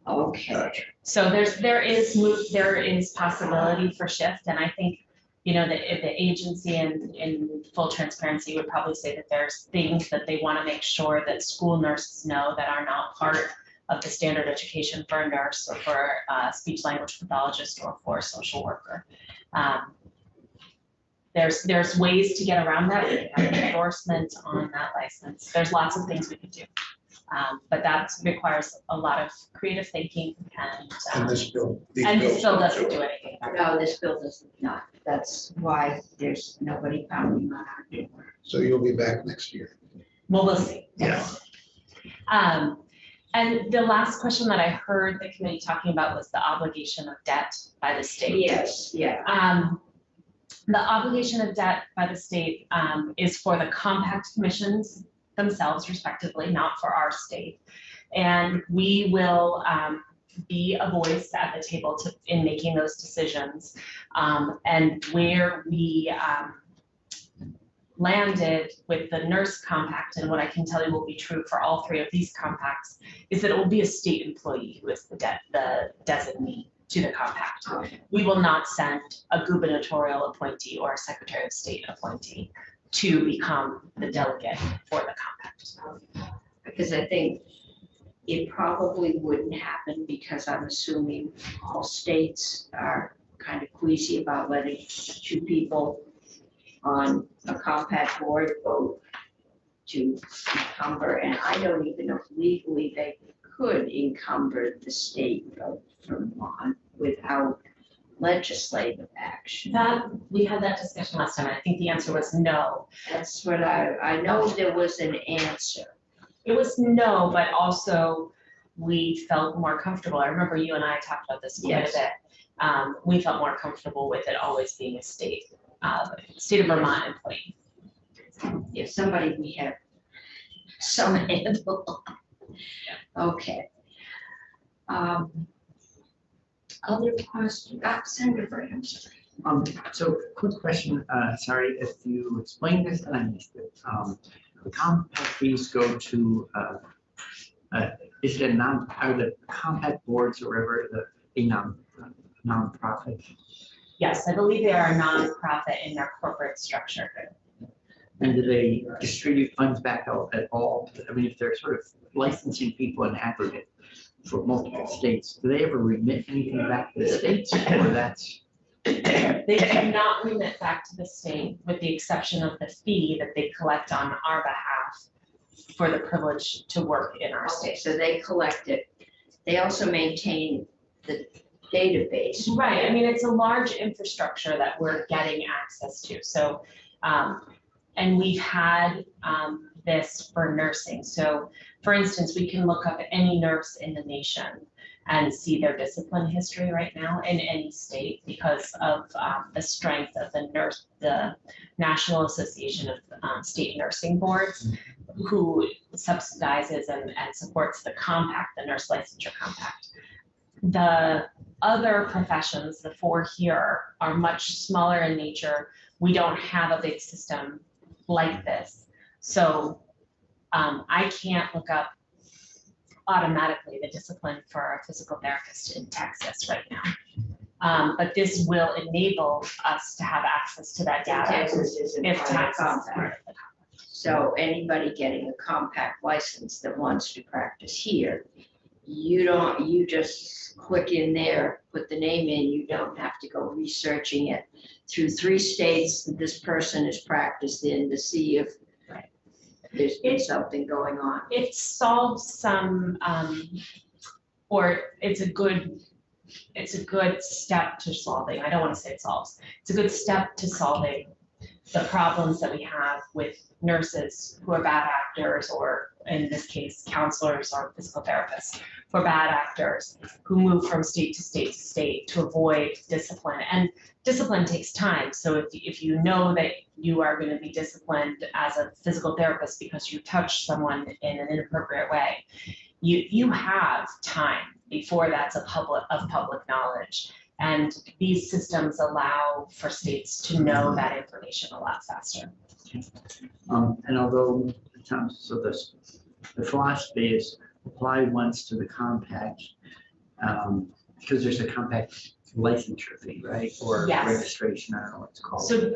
A: okay.
G: So there is possibility for shift, and I think, you know, the agency in full transparency would probably say that there's things that they want to make sure that school nurses know that are not part of the standard education for a nurse or for a speech language pathologist or for a social worker. There's ways to get around that. We can have an endorsement on that license. There's lots of things we could do. But that requires a lot of creative thinking
D: And this bill. these
G: and this
D: bills
G: bill
D: don't
G: doesn't
D: do
G: do
D: it.
G: anything about it.
A: No, this bill does not. That's why there's nobody pounding on our door.
D: So you'll be back next year.
G: Well, we'll see.
D: Yeah.
G: And the last question that I heard the committee talking about was the obligation of debt by the state.
A: Yes, yeah.
G: The obligation of debt by the state is for the compact commissions themselves respectively, not for our state. And we will be a voice at the table in making those decisions. And where we landed with the nurse compact, and what I can tell you will be true for all three of these compacts, is that it will be a state employee who is the designee to the compact. We will not send a gubernatorial appointee or a Secretary of State appointee to become the delegate for the compact.
A: Because I think it probably wouldn't happen, because I'm assuming all states are kind of queasy about letting two people on a compact board vote to encumber, and I don't even know if legally they could encumber the state of Vermont without legislative action.
G: We had that discussion last time, and I think the answer was no.
A: That's what I know there was an answer.
G: It was no, but also we felt more comfortable. I remember you and I talked about this quite a
A: Yes.
G: bit. We felt more comfortable with it always being a state of Vermont employee.
A: If somebody we have some handle. Okay. Other questions? Senator Bray, I'm sorry.
H: So quick question, sorry if you explained this and I missed it. The compact fees go to, is it are the compact boards or whatever, a nonprofit?
G: Yes, I believe they are a nonprofit in their corporate structure.
H: And do they distribute funds back out at all? I mean, if they're sort of licensing people in aggregate, for multiple states, do they ever remit anything back to the states, or that's?
G: They do not remit back to the state, with the exception of the fee that they collect on our behalf for the privilege to work in our
A: Okay,
G: state.
A: so they collect it. They also maintain the database.
G: Right, I mean, it's a large infrastructure that we're getting access to, so, and we've had, this for nursing. So, for instance, we can look up any nurse in the nation and see their discipline history right now in any state because of, the strength of the National Association of State Nursing Boards, who subsidizes and supports the compact, the nurse licensure compact. The other professions, the 4 here, are much smaller in nature. We don't have a big system like this. So I can't look up automatically the discipline for a physical therapist in Texas right now. But this will enable us to have access to that data.
A: Texas isn't
G: If
A: part of
G: Texas is
A: compact.
G: part of the
A: So anybody getting a compact license that wants to practice here, you just click in there, put the name in, you don't have to go researching it through 3 states that this person has practiced in to see if
G: Right.
A: there's been something going on.
G: It solves some, or it's a good step to solving. I don't want to say it solves. It's a good step to solving the problems that we have with nurses who are bad actors, or in this case, counselors or physical therapists who are bad actors who move from state to state to state to avoid discipline. And discipline takes time. So if you know that you are going to be disciplined as a physical therapist because you touched someone in an inappropriate way, you have time before that's of public knowledge. And these systems allow for states to know that information a lot faster.
H: And although, so the philosophy is apply once to the compact, because there's a compact licensure fee, right? Or
G: Yes.
H: registration, I don't know what it's called.
G: So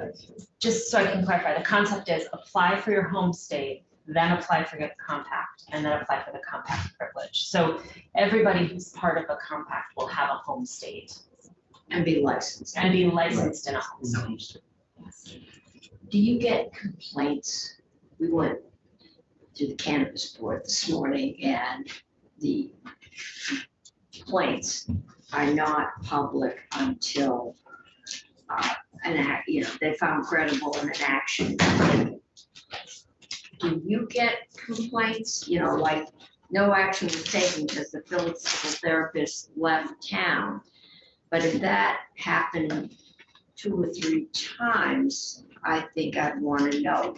G: just so I can clarify, the concept is apply for your home state, then apply for your compact, and then apply for the compact privilege. So everybody who's part of a compact will have a home state
A: And be licensed.
G: and be licensed in a home
H: No.
G: state. Yes.
A: Do you get complaints? We went to the cannabis board this morning and the complaints are not public until they found credible in an action. Do you get complaints, like no action was taken because the physical therapist left town? But if that happened 2 or 3 times, I think I'd want to know,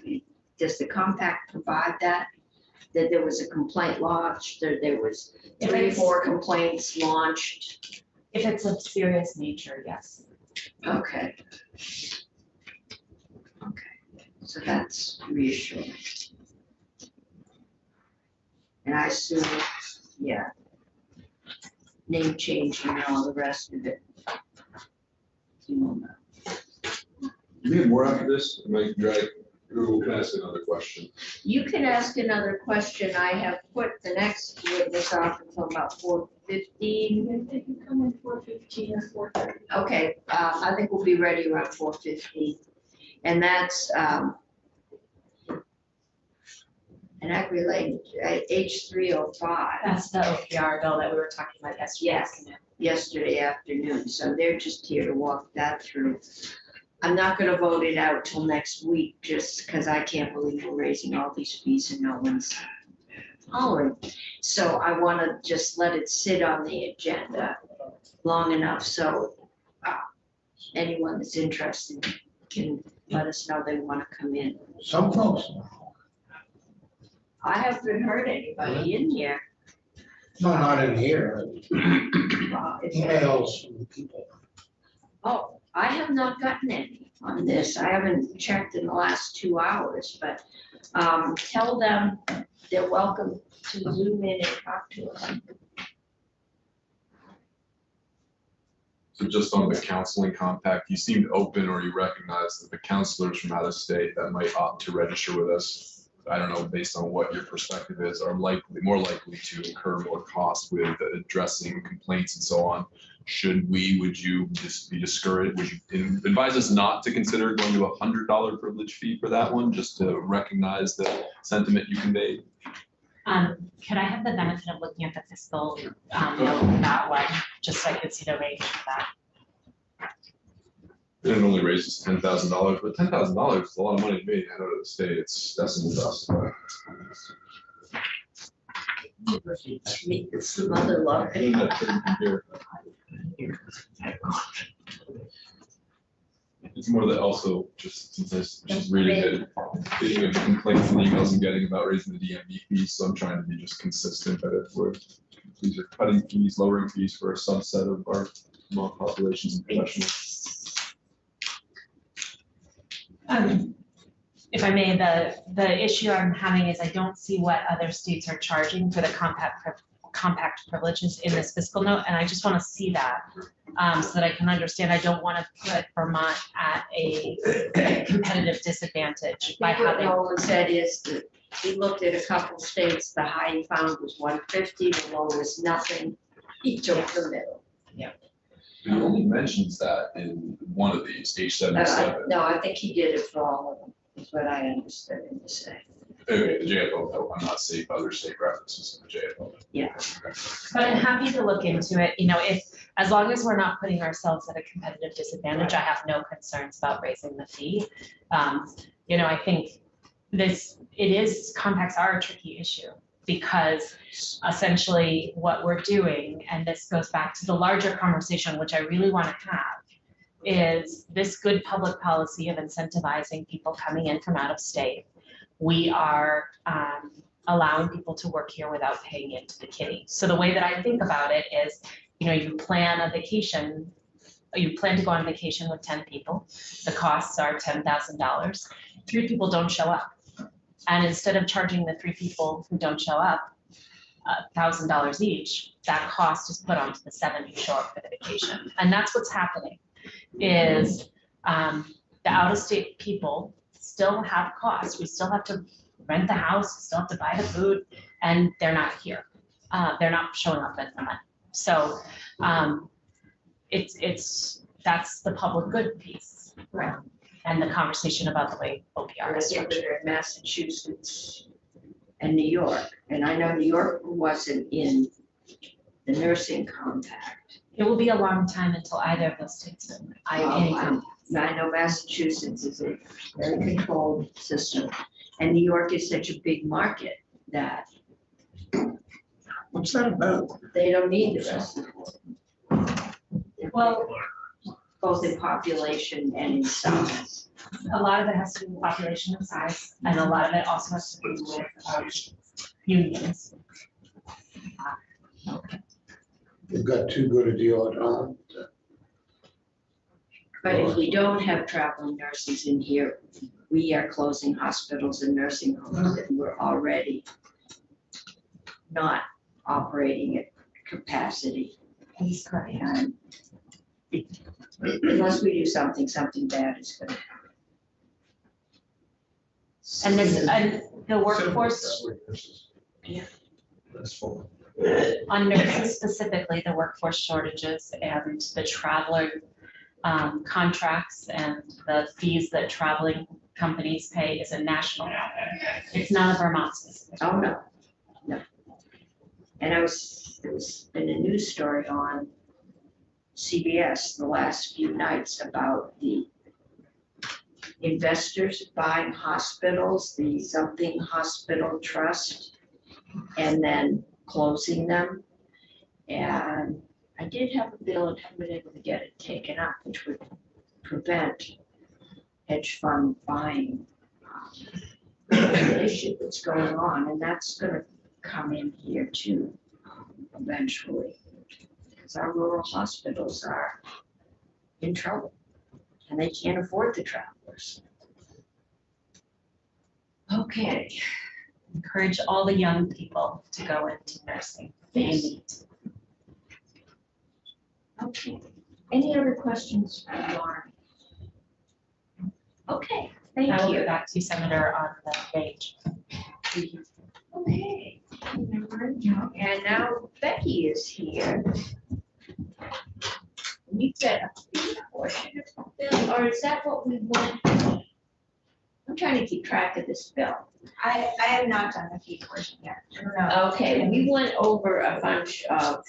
A: does the compact provide that? That there was a complaint lodged, or there was
G: If
A: 3 or
G: it's-
A: 4 complaints launched?
G: If it's of serious nature, yes.
A: Okay. So that's reassuring. And I assume, yeah, name change and all the rest of it.
C: Do we have more after this? I might drag, we'll ask another question.
A: You can ask another question. I have put the next witness off until about 4:15. Did you come in 4:15 or 4:30? Okay, I think we'll be ready around 4:15. And that's an ag-related, H305.
G: That's the OPR bill that we were talking about yesterday.
A: Yes. Yesterday afternoon, so they're just here to walk that through. I'm not gonna vote it out till next week, just because I can't believe we're raising all these fees and no one's hollering. So I wanna just let it sit on the agenda long enough, so anyone that's interested can let us know they wanna come in.
D: Some folks,
A: I haven't heard anybody in here.
D: no, not in here,
A: It's-
D: emails from the people.
A: Oh, I have not gotten any on this. I haven't checked in the last 2 hours, but tell them they're welcome to Zoom in and talk to us.
C: So just on the counseling compact, you seemed open, or you recognize that the counselors from out of state that might opt to register with us I don't know, based on what your perspective is, are more likely to incur more cost with addressing complaints and so on. Would you just be discouraged? Would you advise us not to consider going to $100 privilege fee for that one, just to recognize the sentiment you conveyed?
G: Could I have the benefit of looking at the fiscal note for that one, just so I could see the range for that?
C: It only raises $10,000, but $10,000 is a lot of money to me. I know to the state, it's decimal dust.
A: Meet some other luck.
C: Here. It's more that also, just since I was just reading it, getting the complaints and emails I'm getting about raising the DMV fees, so I'm trying to be just consistent that if these are cutting fees, lowering fees for a subset of our small populations and professionals.
G: If I may, the issue I'm having is I don't see what other states are charging for the compact privileges in this fiscal note, and I just want to see that so that I can understand. I don't want to put Vermont at a competitive disadvantage by
A: What
G: having.
A: Nolan said is that he looked at a couple states, the high he found was 150, the low was nothing. He took the middle.
C: He only mentions that in one of these, H77.
A: No, I think he did it for all of them, is what I understood him to say.
C: Okay, the JFO, though, I'm not seeing other state references in the JFO.
A: Yeah.
G: But I'm happy to look into it, as long as we're not putting ourselves at a competitive disadvantage, I have no concerns about raising the fee. I think compacts are a tricky issue, because essentially what we're doing, and this goes back to the larger conversation, which I really want to have, is this good public policy of incentivizing people coming in from out of state. We are allowing people to work here without paying into the kitty. So the way that I think about it is, you plan a vacation, you plan to go on vacation with 10 people. The costs are $10,000. 3 people don't show up. And instead of charging the 3 people who don't show up $1,000 each, that cost is put onto the 7 who show up for the vacation. And that's what's happening, is the out-of-state people still have costs. We still have to rent the house, still have to buy the food, and they're not here. They're not showing up at the money. So that's the public good piece.
A: Right.
G: And the conversation about the way OPR is
A: I think
G: structured.
A: they're in Massachusetts and New York, and I know New York wasn't in the nursing compact.
G: It will be a long time until either of those states are anything.
A: I know Massachusetts is a very controlled system, and New York is such a big market that
D: What's that about?
A: they don't need the rest of it.
G: Well,
A: Both in population and in size.
G: a lot of it has to do with population and size, and a lot of it also has to do with unions.
D: We've got too good a deal at home.
A: But if we don't have traveling nurses in here, we are closing hospitals and nursing homes, and we're already not operating at capacity.
G: He's correct.
A: And unless we do something bad is gonna happen.
G: And the workforce, on nurses specifically, the workforce shortages and the traveler contracts and the fees that traveling companies pay is a national matter. It's not a Vermont specific.
A: Oh, no. And there's been a news story on CBS the last few nights about the investors buying hospitals, the something hospital trust, and then closing them. And I did have a bill and haven't been able to get it taken up, which would prevent hedge fund buying issue that's going on, and that's gonna come in here too, eventually. Because our rural hospitals are in trouble, and they can't afford the travelers. Okay.
G: Encourage all the young people to go into nursing. They
A: Yes.
G: need to.
A: Okay, any other questions for Lauren? Okay, Thank
G: I will
A: you.
G: get back to you, Senator, on the wage.
A: Okay. And now Becky is here. We've got a fee portion of the bill, or is that what we want? I'm trying to keep track of this bill.
I: I have not done the fee portion yet. I don't know.
A: Okay, we went over a bunch of,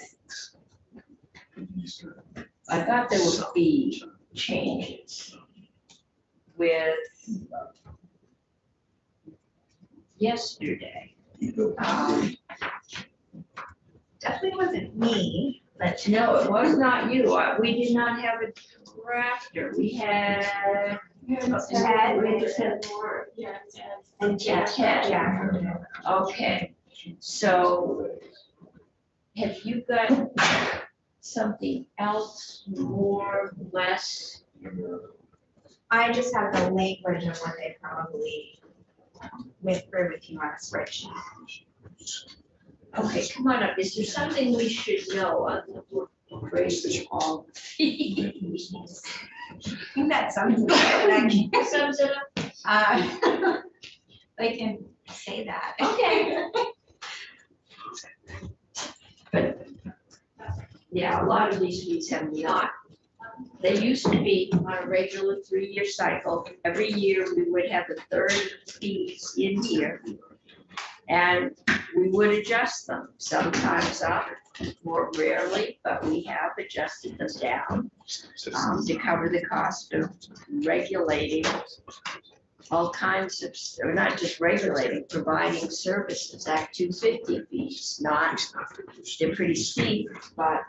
A: I thought there were fee changes with yesterday.
I: Definitely wasn't me, but
A: No, it was not you. We did not have a drafter. We had.
I: Ted, and
A: Yeah, Ted.
I: Yeah.
A: Okay, so have you got something else more, less?
I: I just have the language of what they probably went through with you on a spreadsheet.
A: Okay, come on up. Is there something we should know on the raising all fees?
I: I think that sounds good. I
A: Sums it up?
I: can, I can say that.
A: Okay. But, yeah, a lot of these fees have not. They used to be on a regular 3-year cycle. Every year, we would have a third of the fees in here. And we would adjust them, sometimes up, more rarely, but we have adjusted them down to cover the cost of regulating all kinds of, or not just regulating, providing services. Act 250 fees, not, they're pretty steep, but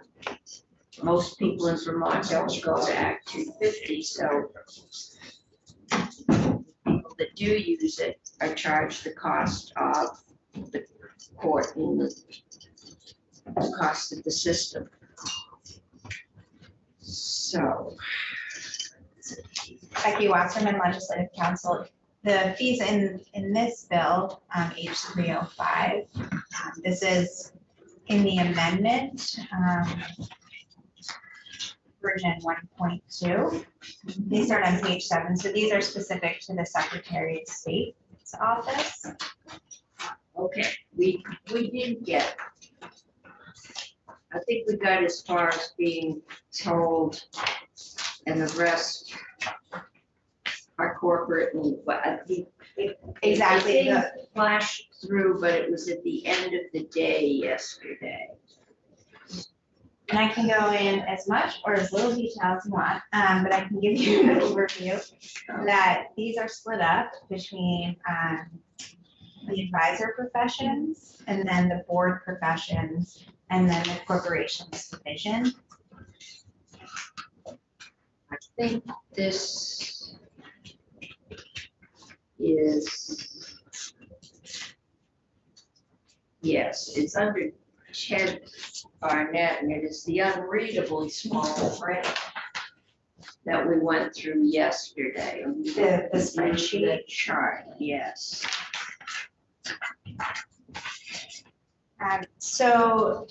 A: most people in Vermont don't go to Act 250, so people that do use it are charged the cost of the court and the cost of the system. So,
I: Becky Wasserman, Legislative Counsel. The fees in this bill, H 305, this is in the amendment, version 1.2. They start on page 7, so these are specific to the Secretary of State's office.
A: okay, we did get, I think we got as far as being told, and the rest are corporate and what, I think.
I: Exactly,
A: It didn't flash through, but it was at the end of the day yesterday.
I: And I can go in as much or as little detail as you want, but I can give you an overview that these are split up between the advisor professions and then the board professions and then the corporations division.
A: I think this is, yes, it's under Ted Barnett, and it is the unreadably small print that we went through yesterday.
I: The spreadsheet.
A: The chart, yes.
I: So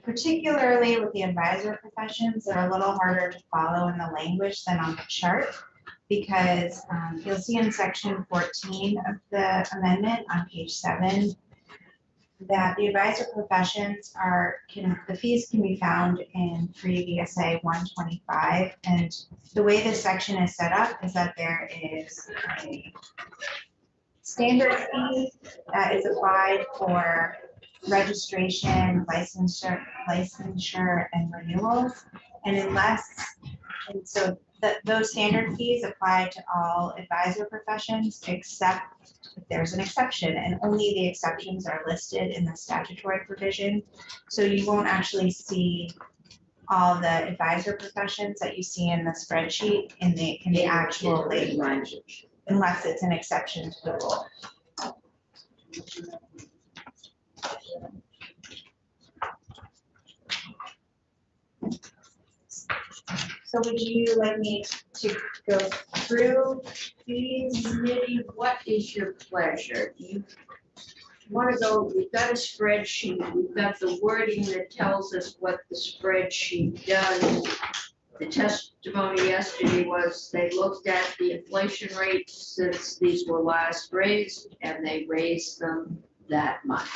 I: particularly with the advisor professions, they're a little harder to follow in the language than on the chart, because you'll see in section 14 of the amendment on page 7 that the advisor professions the fees can be found in Free VSA 125. And the way this section is set up is that there is a standard fee that is applied for registration, licensure, and renewals. And so those standard fees apply to all advisor professions, except if there's an exception, and only the exceptions are listed in the statutory provision. So you won't actually see all the advisor professions that you see in the spreadsheet in the actual language, unless it's an exception to the rule. So would you like me to go through these?
A: Committee, what is your pleasure? Do you want to go, we've got a spreadsheet, we've got the wording that tells us what the spreadsheet does. the testimony yesterday was they looked at the inflation rates since these were last raised, and they raised them that much.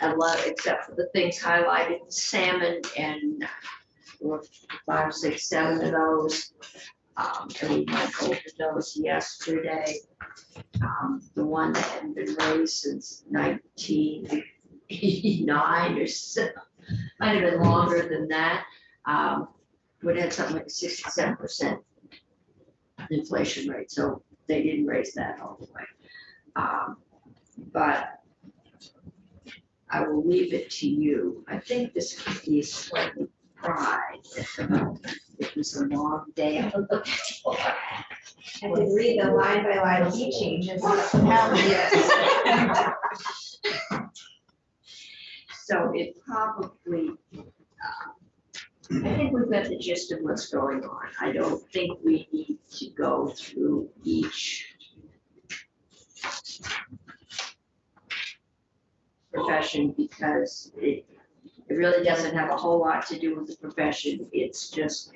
A: A lot, except for the things highlighted, salmon and 5, 6, 7 of those. And we went over those yesterday. The one that hadn't been raised since 1989 or so, might have been longer than that. Would have had something like a 67% inflation rate, so they didn't raise that all the way. But I will leave it to you. I think this could be slightly pride at the moment. It was a long day.
I: I could read the line by line key changes.
A: Yes. So it probably, I think we've got the gist of what's going on. I don't think we need to go through each profession because it really doesn't have a whole lot to do with the profession. It's just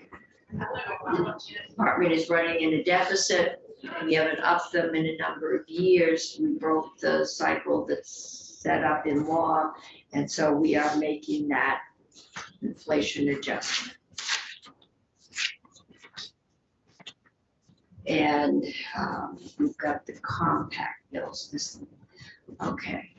A: the department is running in a deficit. We haven't upped them in a number of years. We broke the cycle that's set up in law. And so we are making that inflation adjustment. And we've got the compact bills. Okay.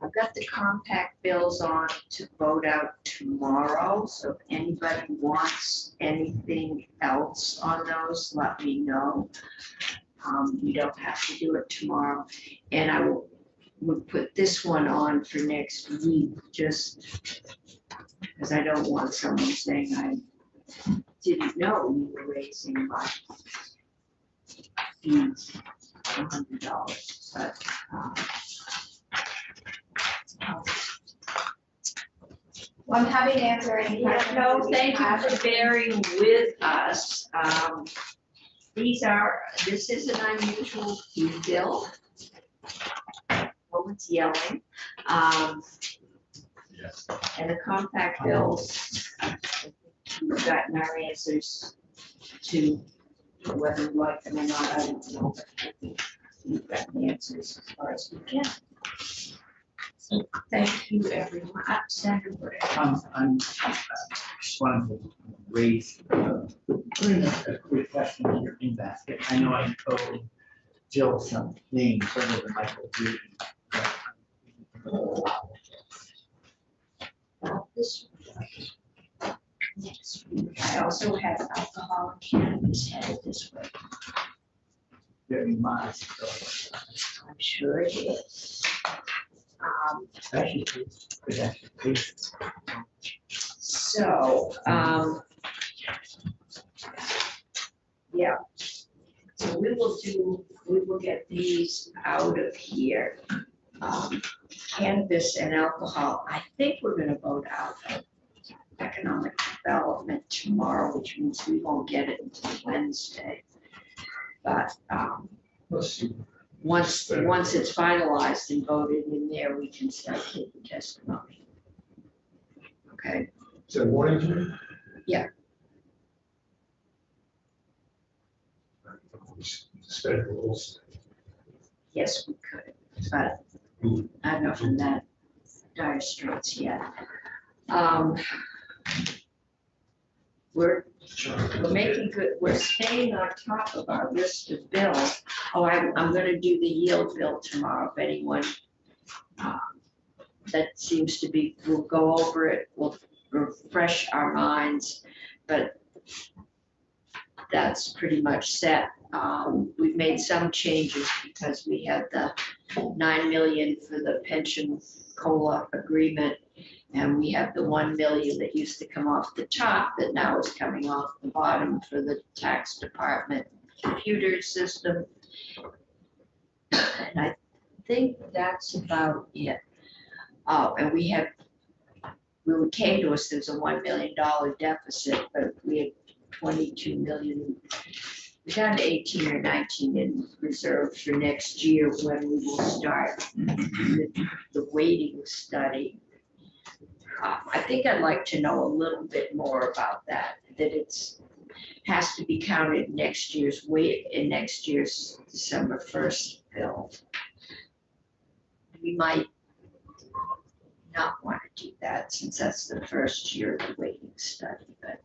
A: I've got the compact bills on to vote out tomorrow, so if anybody wants anything else on those, let me know. You don't have to do it tomorrow, and I will put this one on for next week, just because I don't want someone saying I didn't know you were raising my fees $100, but
I: Well, I'm happy to answer any questions.
A: no, thank you for bearing with us. This is an unusual fee bill. Woman's yelling.
C: Yes.
A: And the compact bills, we've gotten our answers to whether we like them or not, I don't know. But I think we've gotten answers as far as we can. So thank you, everyone. Senator Wood.
H: I'm just wanted to raise a quick question here in basket. I know I owe Jill some names other than Michael Green.
A: This next week, I also have alcohol and cannabis headed this way.
H: Very modest.
A: I'm sure it is.
H: Especially pedestrian.
A: So, yeah. So we will get these out of here. Cannabis and alcohol, I think we're gonna vote out of economic development tomorrow, which means we won't get it until Wednesday. But, once it's finalized and voted in there, we can start taking testimony. Okay,
D: Is that morning?
A: Yeah.
D: Schedules.
A: yes, we could, but I'm not in that dire straits yet. We're making good, we're staying on top of our list of bills. Oh, I'm gonna do the yield bill tomorrow, if anyone, that seems to be, we'll go over it, we'll refresh our minds, but that's pretty much set. We've made some changes because we had the 9 million for the pension COLA agreement. And we have the 1 million that used to come off the top that now is coming off the bottom for the tax department computer system. And I think that's about it. Oh, and when it came to us, there's a $1 million deficit, but we had 22 million. We're down to 18 or 19 in reserve for next year when we will start the weighting study. I think I'd like to know a little bit more about that, that has to be counted next year's in next year's December 1st bill. We might not want to do that since that's the first year of the waiting study, but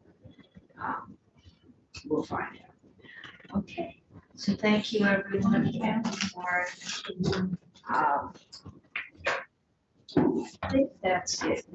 A: we'll find out. Okay, so thank you everyone for, I think that's it.